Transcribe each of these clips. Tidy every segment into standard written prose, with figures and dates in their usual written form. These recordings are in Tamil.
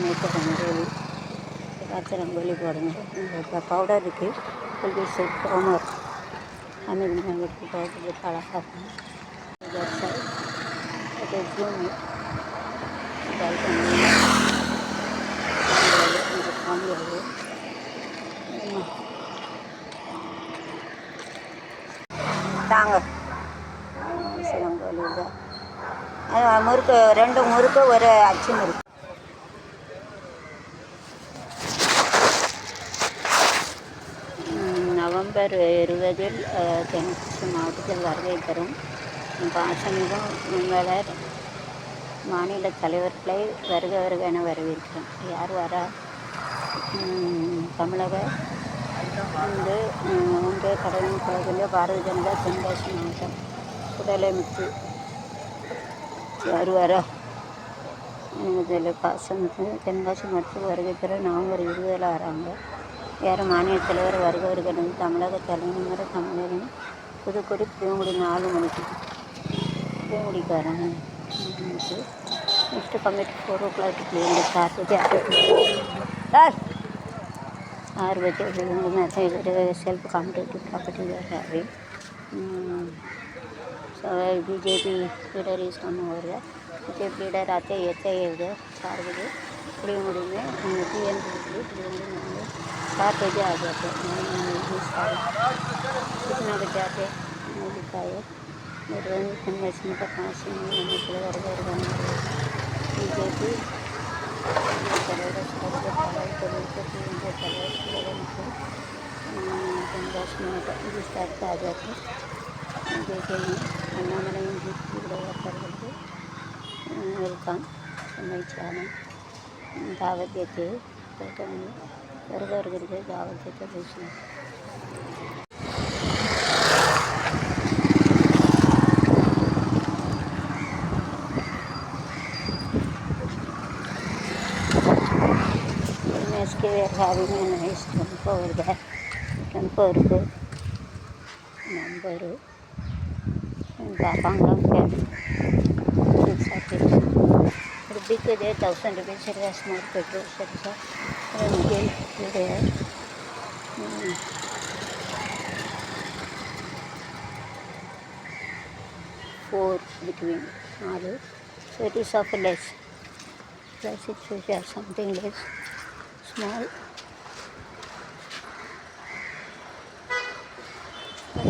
நேற்று ரங்கோலி ராத்திரி ரங்கோலி போடுங்க. இப்போ பவுடர் இருக்குது, புள்ளி செட் ப்ரோமர் அமேரிக்கன் வீட்டுக்கு பவுடருக்கு அழகாக இருக்கும். ஜூமி காமியாது தாங்க ரங்கோலி தான். முறுக்கு 2 முறுக்கு ஒரு அச்சு முறுக்கு. நவம்பர் 20 தென்காசி மாவட்டத்தில் வருகை தரும் பாசமிகும் முதல்வர் மாநில தலைவர்களை வருக வருக என வரவேற்கிறோம். யார் வரா? தமிழக ஒன்றிய கடலின் கழகத்தில் பாரதிய ஜனதா தென்காசி மாவட்டம் முதலமைச்சு யார் வரா? இதில் பாசம் தென்காசி மற்றும் வருகை தர நவம்பர் 20 வராங்க. யார் மாநில தலைவர் வருக வருகிறது? தமிழக தலைநகர தமிழரின் புதுக்கோட்டை பூங்குடி 4 மணிக்கு பூங்குடிக்காரங்க. Next commit 4 o'clock to clean the car with the 6 bajhe self-accommodated property they are having. So BJP leader is come over there. BJP leader आते येते इधर 4 बजे पूरी में TN पूरी 4 बजे आ जाते हैं. कितना बजे आते हैं लिखा है. तेनकासी का 5 बीजेपी तेनकासी विस्तार आ जाते देखेंगे. अन्नामलई वेलकम मई चैनल दावत देते वर्ग दावत देते दूसरी. We are having a nice temple over there. Temple number and Bapangram camp. It's big there, 1,000 rupees. It has more petrol. There. 4 between all. So it is of less. Plus it should have something less. Small.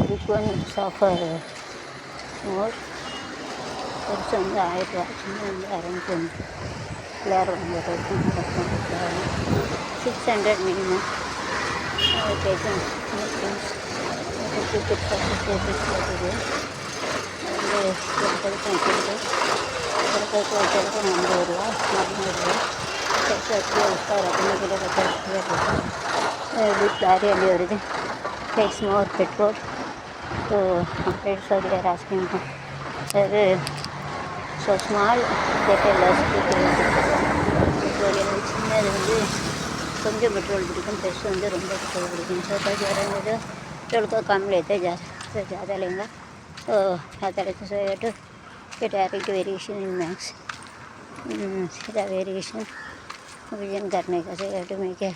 Big one is of more. Person the eye watching and arrangement. Flare on the 600 minimum. Taking things. Ticket for everything takes more petrol. So they are asking so small get a less petrol. கொஞ்சம் பெட்ரோல் பிடிக்கும், ப்ளஸ் வந்து ரொம்ப பெட்ரோல் பிடிக்கும். ஸோ பேட்ரோல் का कम लेते ज़्यादा लेंगे. तो ज़्यादा लेते so to get direct variation in max. सीधा वेरिएशन विजन करने का से to make a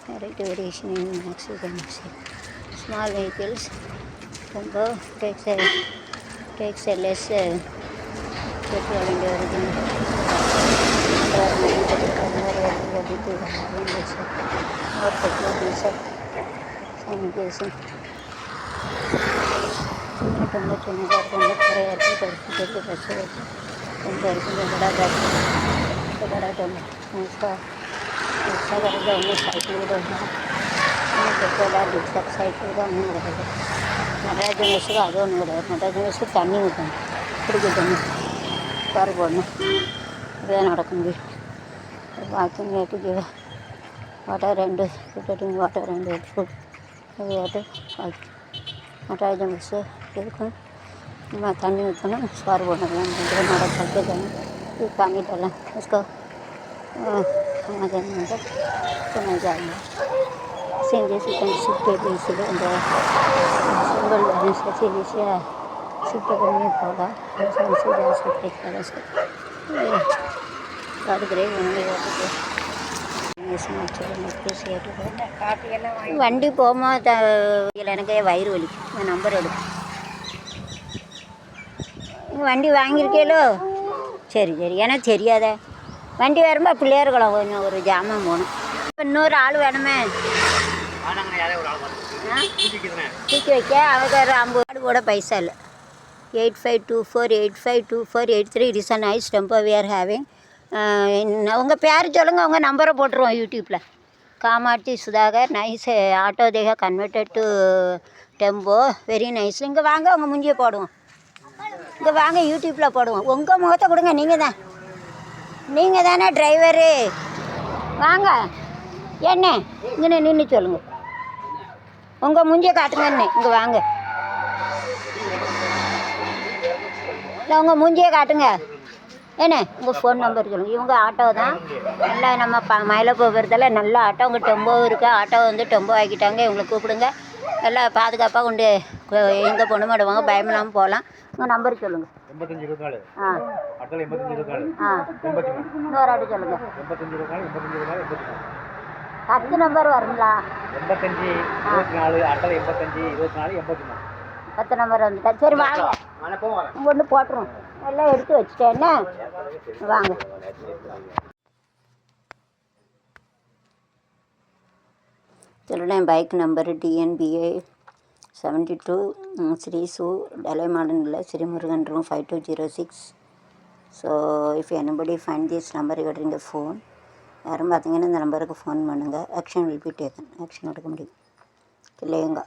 direct variation in max. You can see small vehicles takes a less petrol and everything. More petrol diesel sanitation. बड़ा उसका साइकिल साइकिल நடராஜன் அது ஒன்று கிடையாது. நடராஜன் தண்ணி ஊற்றணும், குடிக்க தண்ணி கார் போடணும், இதுதான் நடக்க முடியும். வாக்கிங் நேற்றுக்கு வாட்டர் 2 புட்டிங் வாட்டர் 2 ஃபுட் அது வாட்டர் வாக்கிங் நடராஜன் பஸ்ஸு இருக்கும். நம்ம தண்ணி ஊற்றணும், சார் போடணும், நடக்க தண்ணி இது காமிட்டலாம். उसको समाधान होगा तो मैं जाऊँगा. सीधे से शिफ्ट के इसलिए सिंगल बैलेंस है, सीधे से शिफ्ट करने होगा. से जा सकते तरह से பார்த்துக்கிறேன் வண்டி போமா எனக்கு வயிறு வலி நம்பர் எடு வண்டி வாங்கியிருக்கேலோ சரி எனக்கு தெரியாத வண்டி வரும்பா பிள்ளையார்குளம் கொஞ்சம் ஒரு ஜாமான் போகணும் இன்னொரு ஆள் வேணுமே தூக்கி வைக்க அவங்க ஒரு 50 கூட பைசா இல்லை 8524852483 it is a nice tempo we are having உங்கள் பேர் சொல்லுங்கள் உங்கள் நம்பரை போட்டுருவோம் யூடியூப்பில் காமாட்சி சுதாகர் நைஸ் ஆட்டோ தேக converted to tempo very nice இங்கே வாங்க உங்கள் முஞ்சியை போடுவோம் இங்கே வாங்க யூடியூப்பில் போடுவோம் உங்கள் முகத்தை கொடுங்க நீங்கள் தானே டிரைவரு வாங்க என்ன இங்கே நின்று சொல்லுங்கள் உங்கள் முஞ்சியை காட்டுங்கன்னு இங்கே வாங்க இல்லை உங்கள் மூஞ்சியை காட்டுங்க என்ன உங்கள் ஃபோன் நம்பர் சொல்லுங்கள் இவங்க ஆட்டோ தான் நல்லா நம்ம மயிலை போகிறதில் நல்ல ஆட்டோ உங்கள் டெம்போ இருக்குது ஆட்டோ வந்து டெம்போ ஆக்கிட்டாங்க இவங்களை கூப்பிடுங்க நல்லா பாதுகாப்பாக கொண்டு எங்கே போகணுமோ அடுவாங்க பயமில்லாமல் போகலாம் உங்கள் நம்பர் சொல்லுங்கள் 8524 ஆ அட்டல் 8524 ஆ 83 இன்னொரு ஆட்டு சொல்லுங்கள் 8524 10 நம்பர் வருங்களா 85 24 அட்டல் 85 24 83 10 நம்பர் வந்துட்டா சரி வாங்க ஒன்று போட்டுரும் எல்லாம் எடுத்து வச்சுட்டேன்னா வாங்க சொல்லுறேன் பைக் நம்பரு டிஎன்பிஏ 72 ஸ்ரீ சூ டலை மாடர்ன் இல்லை Srimurugan room 5206 so if anybody find this number regarding the phone யாரும் பார்த்தீங்கன்னா இந்த நம்பருக்கு ஃபோன் பண்ணுங்கள் action will be taken action எடுக்க முடியும் இல்லைங்க